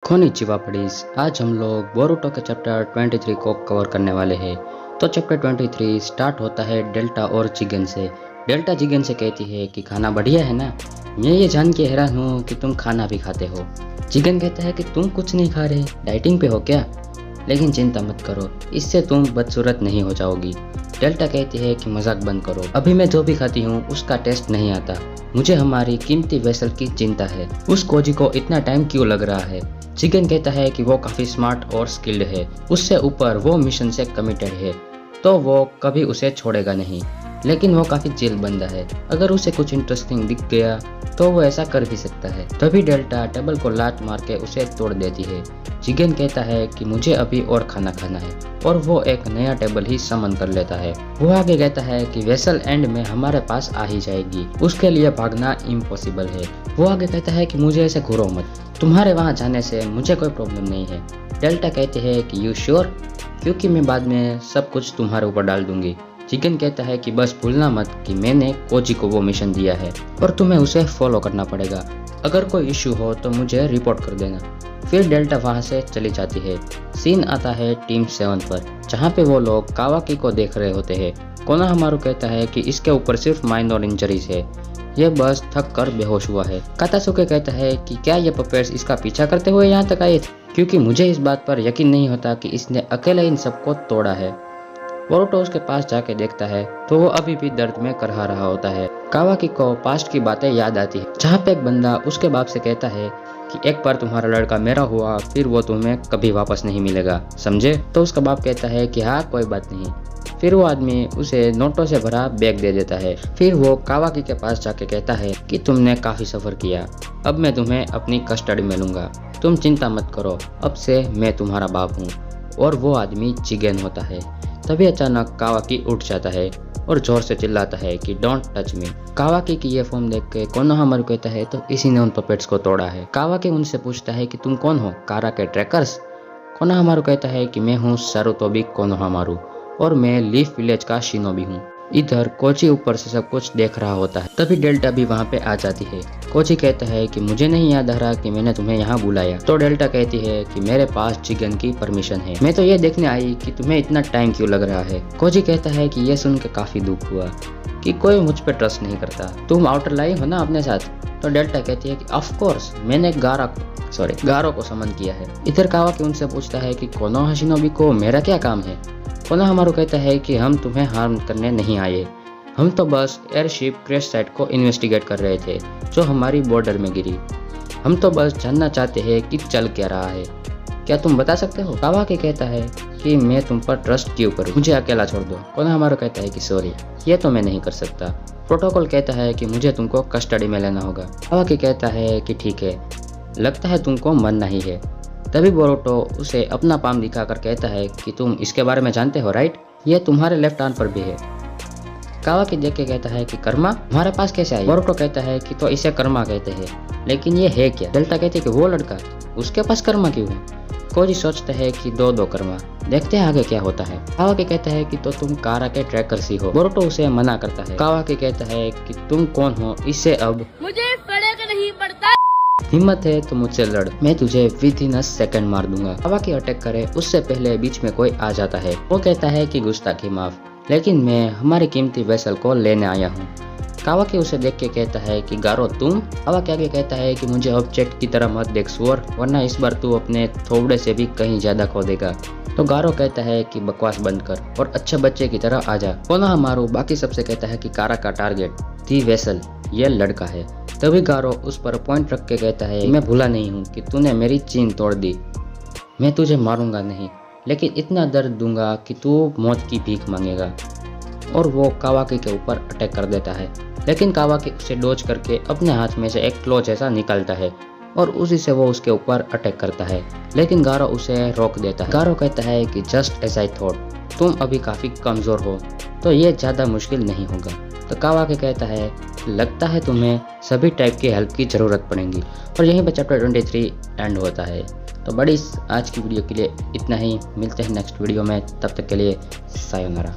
Konnichiwa buddies. आज हम लोग बोरुटो के चैप्टर 23 को कवर करने वाले हैं। तो चैप्टर 23 स्टार्ट होता है डेल्टा और जिगन से। डेल्टा जिगन से कहती है कि खाना बढ़िया है ना। मैं ये जान के हैरान हूँ कि तुम खाना भी खाते हो। जिगन कहता है कि तुम कुछ नहीं खा रहे, डाइटिंग पे हो क्या? लेकिन चिंता मत करो, इससे तुम बदसूरत नहीं हो जाओगी। डेल्टा कहती है कि मजाक बंद करो, अभी मैं जो भी खाती हूँ उसका टेस्ट नहीं आता। मुझे हमारी कीमती वेसल की चिंता है। उस कोजी को इतना टाइम क्यों लग रहा है? जिगन कहता है कि वो काफी स्मार्ट और स्किल्ड है, उससे ऊपर वो मिशन से कमिटेड है, तो वो कभी उसे छोड़ेगा नहीं। लेकिन वो काफी जेल बंदा है, अगर उसे कुछ इंटरेस्टिंग दिख गया तो वो ऐसा कर भी सकता है। तभी डेल्टा टेबल को लात मार के उसे तोड़ देती है। जिगन कहता है कि मुझे अभी और खाना खाना है, और वो एक नया टेबल ही समन कर लेता है। वो आगे कहता है कि वेसल एंड में हमारे पास आ ही जाएगी, उसके लिए भागना इम्पॉसिबल है। वो आगे कहता है कि मुझे ऐसे घूरो मत, तुम्हारे वहाँ जाने से मुझे कोई प्रॉब्लम नहीं है। डेल्टा कहते हैं कि यू श्योर, क्योंकि मैं बाद में सब कुछ तुम्हारे ऊपर डाल दूंगी। जिगन कहता है कि बस भूलना मत कि मैंने कोजी को वो मिशन दिया है और तुम्हें उसे फॉलो करना पड़ेगा। अगर कोई इश्यू हो तो मुझे रिपोर्ट कर देना। फिर डेल्टा वहाँ से चली जाती है। सीन आता है टीम 7 पर, जहाँ पे वो लोग कावाकी को देख रहे होते हैं। कोनोहामारू कहता है कि इसके ऊपर सिर्फ माइनर इंजरीज है, ये बस थक कर बेहोश हुआ है। कातासुके कहता है कि क्या ये पपेट्स इसका पीछा करते हुए यहाँ तक आए थे, क्योंकि मुझे इस बात पर यकीन नहीं होता कि इसने अकेले इन सबको तोड़ा है। बोरुटो उसके पास जाके देखता है तो वो अभी भी दर्द में करहा रहा होता है। कावाकी को पास्ट की बातें याद आती है, जहाँ पे एक बंदा उसके बाप से कहता है कि एक बार तुम्हारा लड़का मेरा हुआ, फिर वो तुम्हें कभी वापस नहीं मिलेगा, समझे? तो उसका बाप कहता है कि हाँ कोई बात नहीं। फिर वो आदमी उसे नोटों से भरा बैग दे देता है। फिर वो कावाकी के पास जाके कहता है कि तुमने काफी सफर किया, अब मैं तुम्हें अपनी कस्टडी में लूंगा, तुम चिंता मत करो, अब से मैं तुम्हारा बाप हूँ। और वो आदमी जिगन होता है। तभी अचानक कावाकी उठ जाता है और जोर से चिल्लाता है कि डोंट टच मी। कावाकी की ये फॉर्म देख के कोनोहामारू कहता है तो इसी ने उन पपेट्स को तोड़ा है। कावाकी उनसे पूछता है कि तुम कौन हो, कारा के ट्रैकर्स? कोनोहामारू कहता है कि मैं हूँ सारुतोबी कोनोहामारू और मैं लीफ विलेज का शिनोबी हूँ। इधर कोची ऊपर से सब कुछ देख रहा होता है। तभी डेल्टा भी वहाँ पे आ जाती है। कोची कहता है कि मुझे नहीं याद आ रहा कि मैंने तुम्हें यहाँ बुलाया। तो डेल्टा कहती है कि मेरे पास जिगन की परमिशन है, मैं तो ये देखने आई कि तुम्हें इतना टाइम क्यों लग रहा है। कोची कहता है कि ये सुन के काफी दुख हुआ कि कोई मुझ पे ट्रस्ट नहीं करता, तुम आउटर लाई हो ना अपने साथ। तो डेल्टा कहती है कि ऑफ कोर्स मैंने गारो को समन किया है। इधर कावाकी उनसे पूछता है कि कोनोहा शिनोबी को मेरा क्या काम है। कोनोहामारू कहता है कि हम तुम्हें हार्म करने नहीं आए, हम तो बस एयरशिप क्रैश साइट को इन्वेस्टिगेट कर रहे थे जो हमारी बॉर्डर में गिरी। हम तो बस जानना चाहते हैं कि चल क्या रहा है, क्या तुम बता सकते हो? कावाकी कहता है कि मैं तुम पर ट्रस्ट क्यों करूं, मुझे अकेला छोड़ दो। कोनोहामारू कहता है कि सॉरी, ये तो मैं नहीं कर सकता। प्रोटोकॉल कहता है कि मुझे तुमको कस्टडी में लेना होगा। कावाकी कहता है कि ठीक है, लगता है तुमको मरना ही है। तभी बोरुटो उसे अपना पाम दिखाकर कहता है कि तुम इसके बारे में जानते हो राइट, ये तुम्हारे लेफ्ट आर्म पर भी है। कावाकी देख के कहता है कि कर्मा हमारे पास कैसे आई? बोरुटो कहता है कि तो इसे कर्मा कहते हैं, लेकिन ये है क्या? डेल्टा कहते हैं कि वो लड़का, उसके पास कर्मा क्यों है? कोजी सोचते है कि दो कर्मा, देखते हैं आगे क्या होता है। कावाकी कहता है कि तो तुम कारा के ट्रैकर्स ही हो। बोरुटो उसे मना करता है। कावाकी कहता है कि तुम कौन हो, इससे अब मुझे फर्क नहीं पड़ता, हिम्मत है तो मुझसे लड़, मैं तुझे विद इन अ सेकंड मार दूंगा। कावाकी अटैक करे उससे पहले बीच में कोई आ जाता है। वो कहता है कि गुस्ताखी माफ, लेकिन मैं हमारी कीमती वेसल को लेने आया हूँ। कावाकी उसे देख के कहता है कि गारो तुम? कावाकी आगे कहता है कि मुझे ऑब्जेक्ट की तरह मत देख सुअर, वरना इस बार तू अपने थोबड़े से भी कहीं ज्यादा खो देगा। तो गारो कहता है कि बकवास बंद कर और अच्छे बच्चे की तरह आजा। कोनोहामारू बाकी सबसे कहता है कि कारा का टारगेट दी वेसल ये लड़का है। तभी गारो उस पर पॉइंट रख के कहता है मैं भूला नहीं हूँ कि तूने मेरी चीन तोड़ दी, मैं तुझे मारूंगा नहीं, लेकिन इतना दर्द दूंगा कि तू मौत की भीख मांगेगा। और वो कावाकी के ऊपर अटैक कर देता है, लेकिन कावाकी उसे डॉज करके अपने हाथ में से एक क्लो जैसा निकालता है और उसी से वो उसके ऊपर अटैक करता है, लेकिन गारो उसे रोक देता है। गारो कहता है कि जस्ट एज आई थॉट, तुम अभी काफी कमजोर हो तो ये ज्यादा मुश्किल नहीं होगा। तो कावाकी कहता है लगता है तुम्हें सभी टाइप की हेल्प की जरूरत पड़ेगी। और यहीं पर चैप्टर 23 एंड होता है। तो बड़ी आज की वीडियो के लिए इतना ही, मिलते हैं नेक्स्ट वीडियो में, तब तक के लिए सायोनारा।